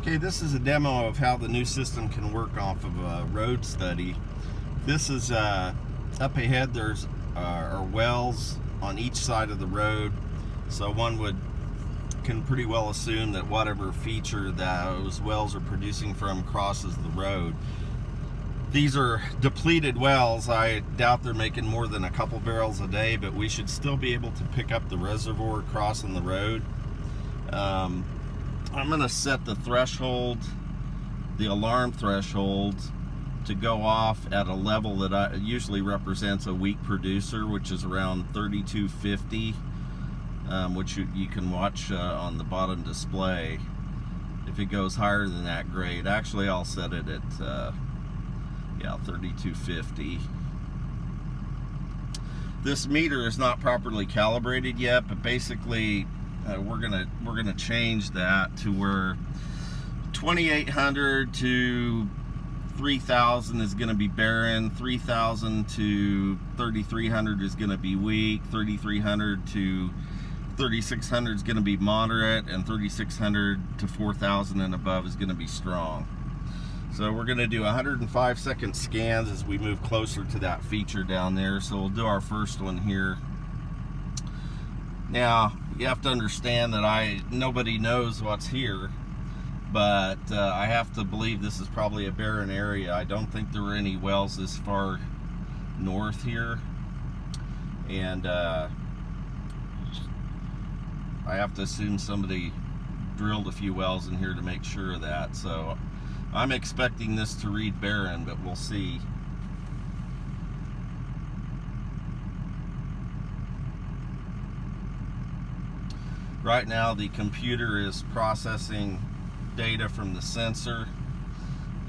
Okay, this is a demo of how the new system can work off of a road study. This is up ahead. There's are wells on each side of the road, so one can pretty well assume that whatever feature those wells are producing from crosses the road. These are depleted wells. I doubt they're making more than a couple barrels a day, but we should still be able to pick up the reservoir crossing the road. I'm going to set the threshold, the alarm threshold, to go off at a level that usually represents a weak producer, which is around 3250, which you can watch on the bottom display. If it goes higher than that, great. Actually, I'll set it at 3250. This meter is not properly calibrated yet, but basically we're gonna change that to where 2800 to 3000 is gonna be barren, 3000 to 3300 is gonna be weak, 3300 to 3600 is gonna be moderate, and 3600 to 4000 and above is gonna be strong. So we're gonna do 105-second scans as we move closer to that feature down there. So we'll do our first one here. Now, you have to understand that nobody knows what's here, but I have to believe this is probably a barren area. I don't think there were any wells this far north here, and I have to assume somebody drilled a few wells in here to make sure of that. So I'm expecting this to read barren, but we'll see. Right now the computer is processing data from the sensor,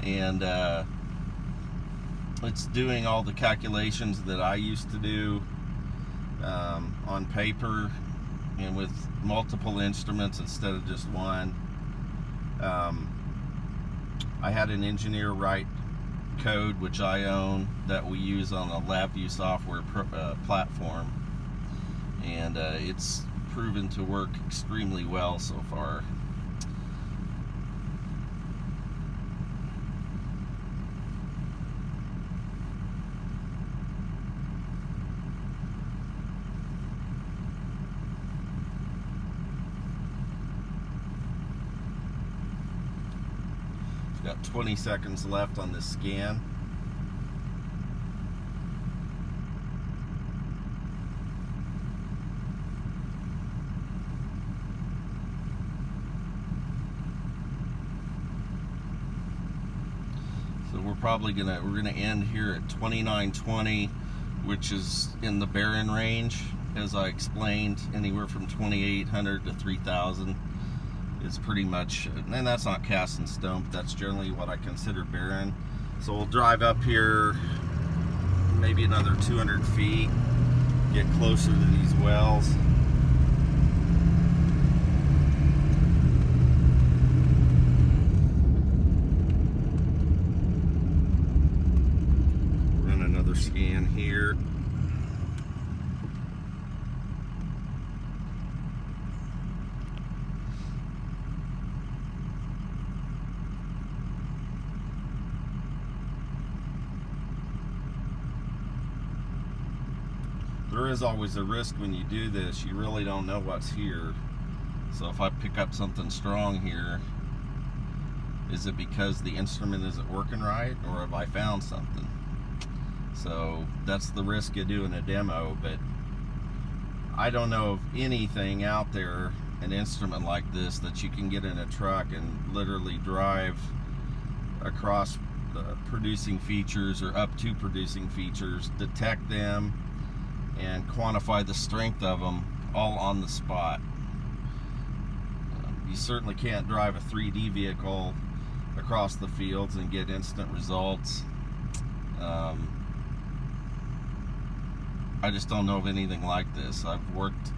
and it's doing all the calculations that I used to do on paper and with multiple instruments instead of just one. I had an engineer write code, which I own, that we use on a LabVIEW software platform, and it's proven to work extremely well so far. We've got 20 seconds left on this scan. So we're gonna end here at 2920, which is in the barren range. As I explained, anywhere from 2800 to 3000 is pretty much, and that's not cast in stone, but that's generally what I consider barren. So we'll drive up here maybe another 200 feet, get closer to these wells. Run another scan here. There is always a risk when you do this. You really don't know what's here. So if I pick up something strong here, is it because the instrument isn't working right, or have I found something? So that's the risk of doing a demo, but I don't know of anything out there, an instrument like this, that you can get in a truck and literally drive across producing features or up to producing features, detect them, and quantify the strength of them all on the spot. You certainly can't drive a 3D vehicle across the fields and get instant results. I just don't know of anything like this. I've worked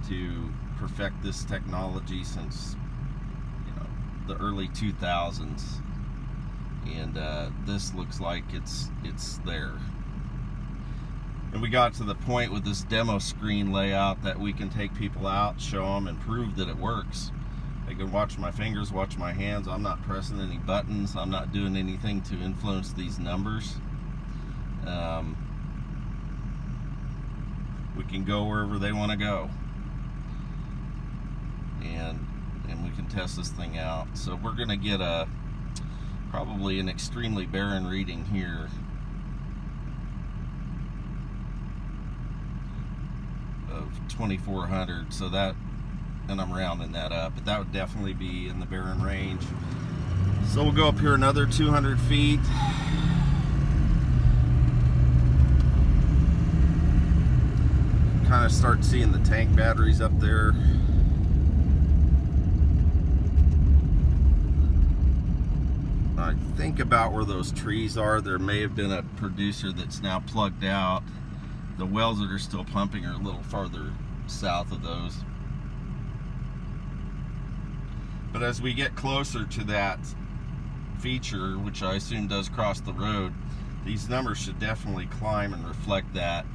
to perfect this technology since the early 2000s, and this looks like it's there. And we got to the point with this demo screen layout that we can take people out, show them, and prove that it works. I go can watch my fingers, watch my hands. I'm not pressing any buttons. I'm not doing anything to influence these numbers. We can go wherever they want to go, and we can test this thing out. So we're going to get probably an extremely barren reading here of 2400. So that, and I'm rounding that up, but that would definitely be in the barren range. So we'll go up here another 200 feet. Kind of start seeing the tank batteries up there. I think about where those trees are, there may have been a producer that's now plugged out. The wells that are still pumping are a little farther south of those. But as we get closer to that feature, which I assume does cross the road, these numbers should definitely climb and reflect that.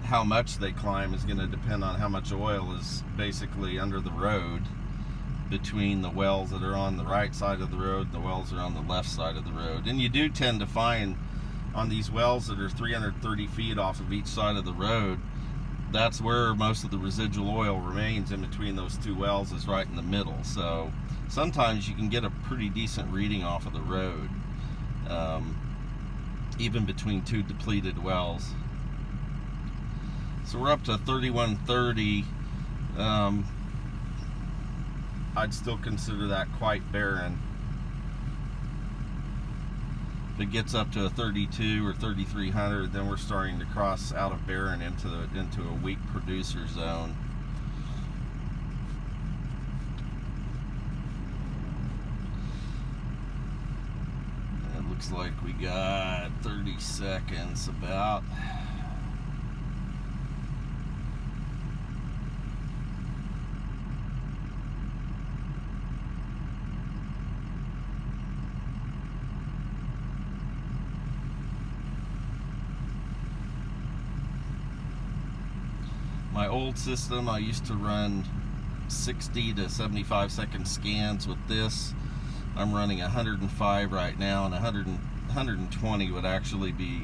How much they climb is going to depend on how much oil is basically under the road between the wells that are on the right side of the road and the wells that are on the left side of the road. And you do tend to find on these wells that are 330 feet off of each side of the road, that's where most of the residual oil remains. In between those two wells is right in the middle. So sometimes you can get a pretty decent reading off of the road, even between two depleted wells. So we're up to 3130. I'd still consider that quite barren. If it gets up to a 32 or 3300, then we're starting to cross out of barren into a weak producer zone. It looks like we got 30 seconds about. My old system, I used to run 60 to 75 second scans with this. I'm running 105 right now, and 120 would actually be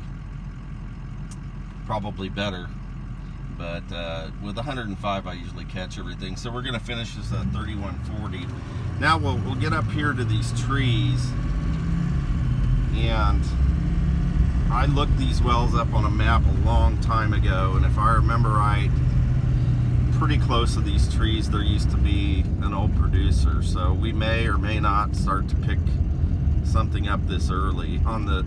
probably better. But with 105, I usually catch everything. So we're going to finish this at 3140. Now we'll get up here to these trees, and I looked these wells up on a map a long time ago, and if I remember right, pretty close to these trees there used to be an old producer. So we may or may not start to pick something up this early. On the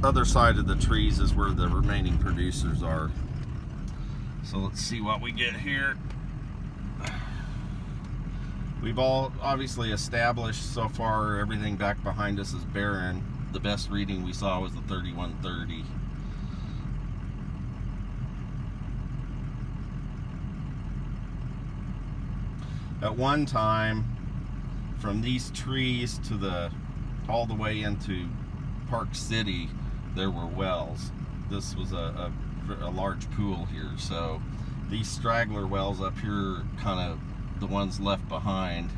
other side of the trees is where the remaining producers are. So let's see what we get here. We've all obviously established so far everything back behind us is barren. The best reading we saw was the 3130. At one time, from these trees to all the way into Park City, there were wells. This was a large pool here, so these straggler wells up here are kind of the ones left behind.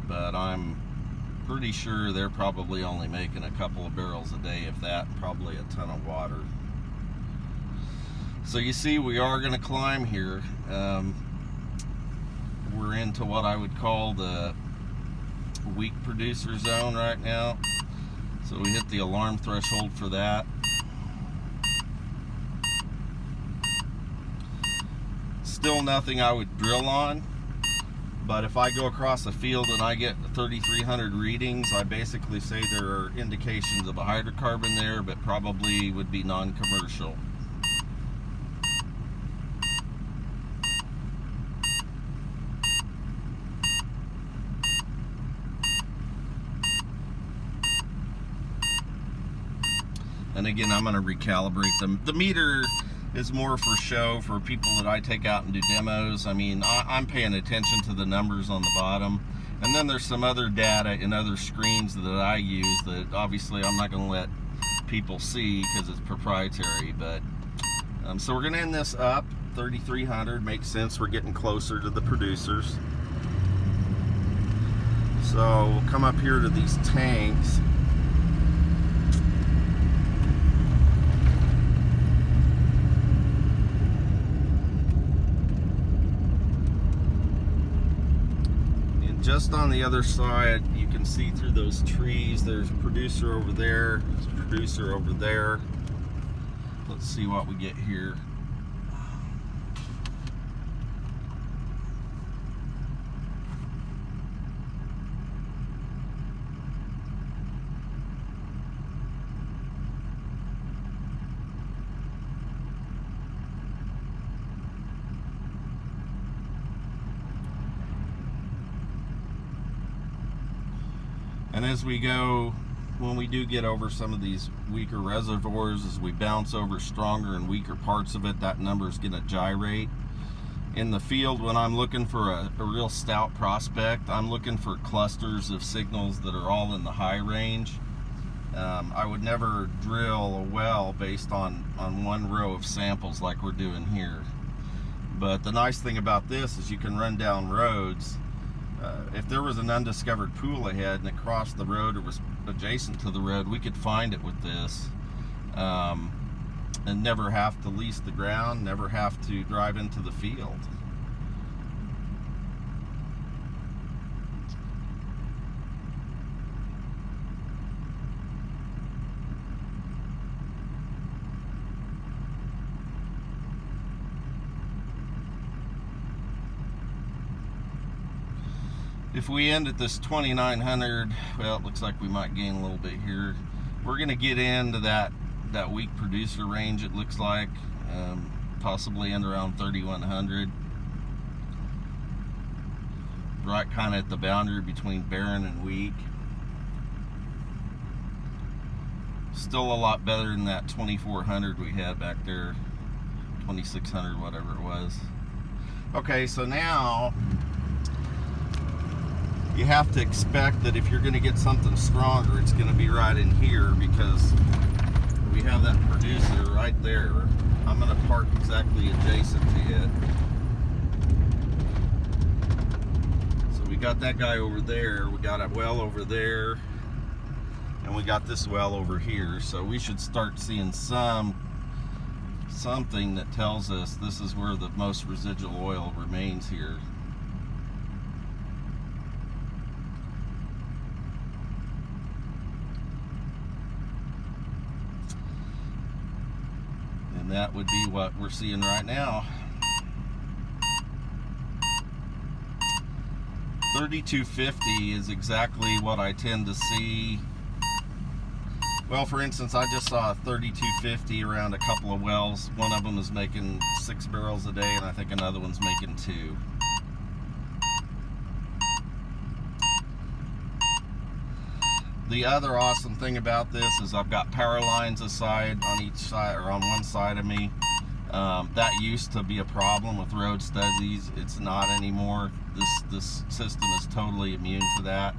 But I'm pretty sure they're probably only making a couple of barrels a day, if that, probably a ton of water. So you see, we are going to climb here. We're into what I would call the weak producer zone right now. So we hit the alarm threshold for that. Still nothing I would drill on, but if I go across a field and I get 3,300 readings, I basically say there are indications of a hydrocarbon there, but probably would be non-commercial. And again, I'm going to recalibrate them. The meter is more for show, for people that I take out and do demos. I mean, I'm paying attention to the numbers on the bottom. And then there's some other data in other screens that I use that obviously I'm not going to let people see because it's proprietary. But so we're gonna end this up 3,300. Makes sense, we're getting closer to the producers. So we'll come up here to these tanks. And just on the other side, you can see through those trees, there's a producer over there, there's a producer over there. Let's see what we get here. And as we go, when we do get over some of these weaker reservoirs, as we bounce over stronger and weaker parts of it, that number is going to gyrate. In the field, when I'm looking for a real stout prospect, I'm looking for clusters of signals that are all in the high range. I would never drill a well based on one row of samples like we're doing here. But the nice thing about this is you can run down roads. If there was an undiscovered pool ahead and it crossed the road or was adjacent to the road, we could find it with this and never have to lease the ground, never have to drive into the field. If we end at this 2,900, well, it looks like we might gain a little bit here. We're going to get into that weak producer range, it looks like, possibly end around 3,100. Right kind of at the boundary between barren and weak. Still a lot better than that 2,400 we had back there, 2,600, whatever it was. Okay, so now you have to expect that if you're going to get something stronger, it's going to be right in here, because we have that producer right there. I'm going to park exactly adjacent to it. So we got that guy over there, we got a well over there, and we got this well over here. So we should start seeing something that tells us this is where the most residual oil remains here. And that would be what we're seeing right now. 3250 is exactly what I tend to see. Well, for instance, I just saw a 3250 around a couple of wells. One of them is making 6 barrels a day, and I think another one's making 2. The other awesome thing about this is I've got power lines aside on each side, or on one side of me. That used to be a problem with road stuzzies. It's not anymore. This system is totally immune to that.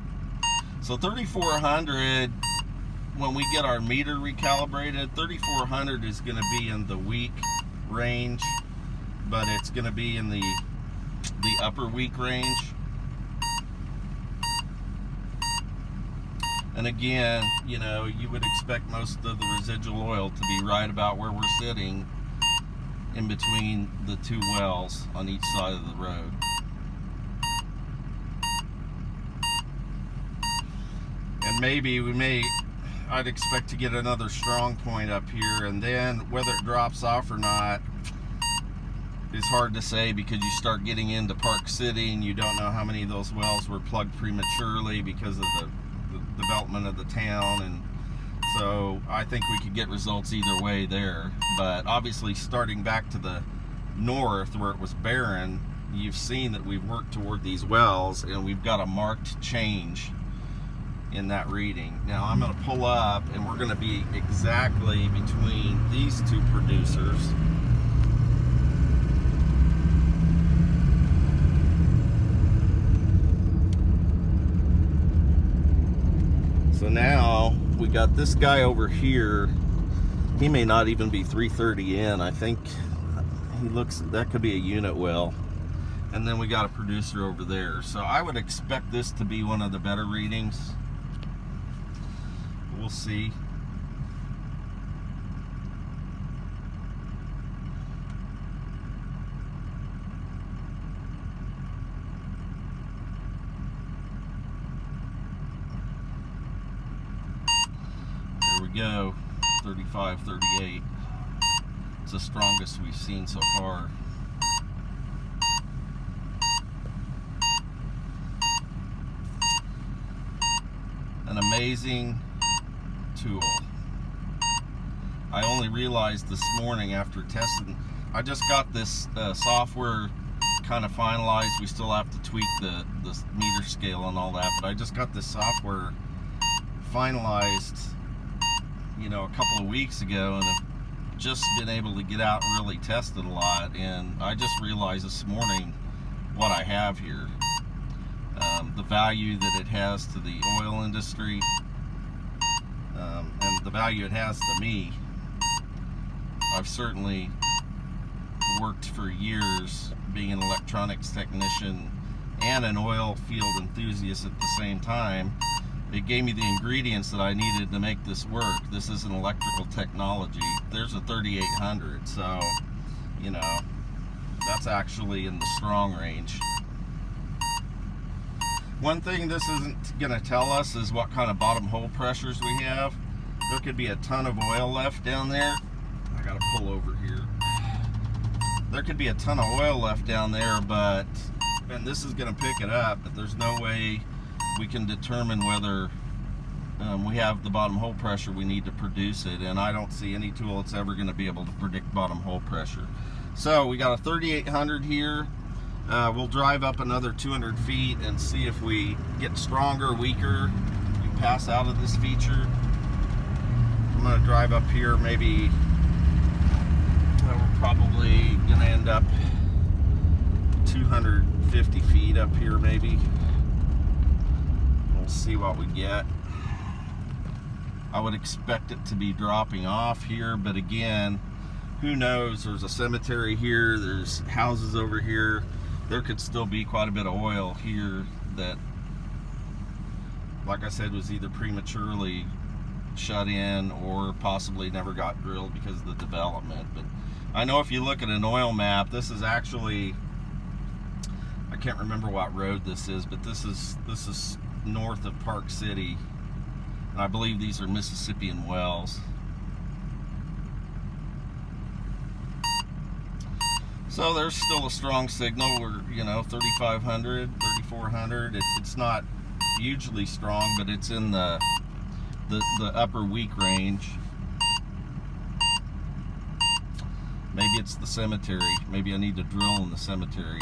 So 3,400, when we get our meter recalibrated, 3,400 is going to be in the weak range, but it's going to be in the upper weak range. And again, you know, you would expect most of the residual oil to be right about where we're sitting, in between the 2 wells on each side of the road. And maybe I'd expect to get another strong point up here, and then whether it drops off or not is hard to say, because you start getting into Park City and you don't know how many of those wells were plugged prematurely because of the development of the town. And so I think we could get results either way there. But obviously, starting back to the north where it was barren, you've seen that we've worked toward these wells, and we've got a marked change in that reading. Now I'm going to pull up, and we're going to be exactly between these 2 producers. So now we got this guy over here. He may not even be 330 in. I think he looks, that could be a unit well. And then we got a producer over there. So I would expect this to be one of the better readings. We'll see. There we go, 35, 38. It's the strongest we've seen so far. An amazing tool. I only realized this morning after testing, I just got this software kind of finalized. We still have to tweak the meter scale and all that, but I just got this software finalized, you know, a couple of weeks ago, and have just been able to get out and really test it a lot. And I just realized this morning what I have here. The value that it has to the oil industry, and the value it has to me. I've certainly worked for years being an electronics technician and an oil field enthusiast at the same time. It gave me the ingredients that I needed to make this work. This is an electrical technology. There's a 3800, so, you know, that's actually in the strong range. One thing this isn't going to tell us is what kind of bottom hole pressures we have. There could be a ton of oil left down there. I got to pull over here. There could be a ton of oil left down there, but, and this is going to pick it up, but there's no way we can determine whether we have the bottom hole pressure we need to produce it, and I don't see any tool that's ever going to be able to predict bottom hole pressure. So we got a 3800 here. We'll drive up another 200 feet and see if we get stronger, weaker. We pass out of this feature. I'm going to drive up here, maybe we're probably going to end up 250 feet up here maybe. We'll see what we get. I would expect it to be dropping off here, but again, who knows? There's a cemetery here, there's houses over here. There could still be quite a bit of oil here that, like I said, was either prematurely shut in or possibly never got drilled because of the development. But I know if you look at an oil map, this is actually, I can't remember what road this is, but this is north of Park City, and I believe these are Mississippian wells. So there's still a strong signal. We're, you know, 3,500, 3,400. It's not hugely strong, but it's in the upper weak range. Maybe it's the cemetery. Maybe I need to drill in the cemetery.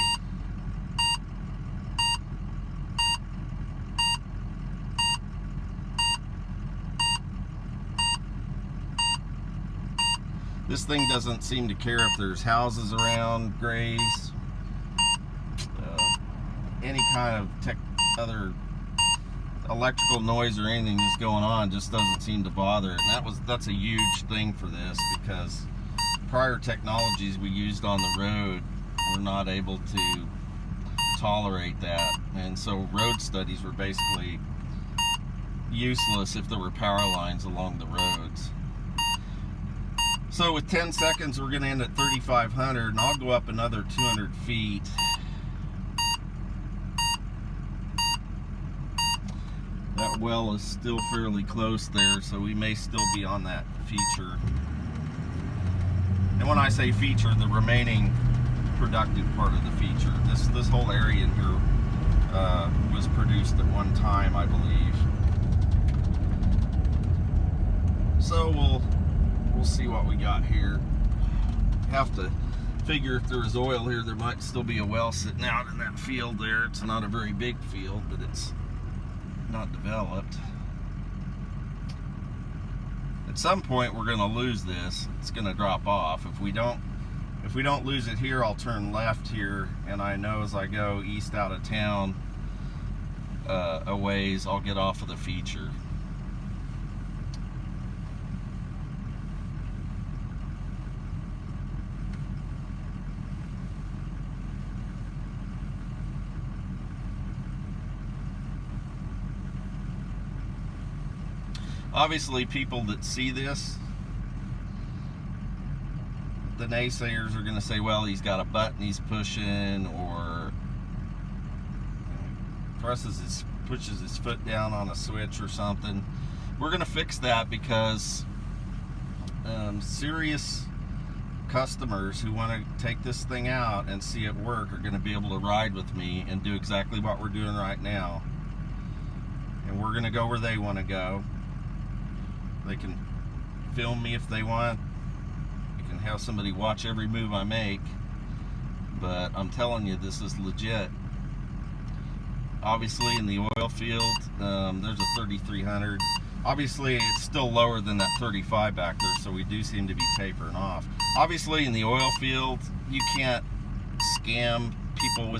This thing doesn't seem to care if there's houses around, graves, any kind of other electrical noise or anything that's going on. Just doesn't seem to bother it. And that's a huge thing for this, because prior technologies we used on the road were not able to tolerate that, and so road studies were basically useless if there were power lines along the roads. So with 10 seconds, we're going to end at 3,500, and I'll go up another 200 feet. That well is still fairly close there, so we may still be on that feature. And when I say feature, the remaining productive part of the feature. This whole area in here was produced at one time, I believe. So we'll see what we got here. Have to figure if there's oil here, there might still be a well sitting out in that field there. It's not a very big field, but it's not developed. At some point we're going to lose this. It's going to drop off. If we don't lose it here, I'll turn left here, and I know as I go east out of town a ways, I'll get off of the feature. Obviously, people that see this, the naysayers are going to say, well, he's got a button he's pushing, or pushes his foot down on a switch or something. We're going to fix that, because serious customers who want to take this thing out and see it work are going to be able to ride with me and do exactly what we're doing right now. And we're going to go where they want to go. They can film me if they want. I can have somebody watch every move I make. But I'm telling you, this is legit. Obviously, in the oil field, there's a 3300. Obviously, it's still lower than that 35 back there, so we do seem to be tapering off. Obviously, in the oil field, you can't scam people with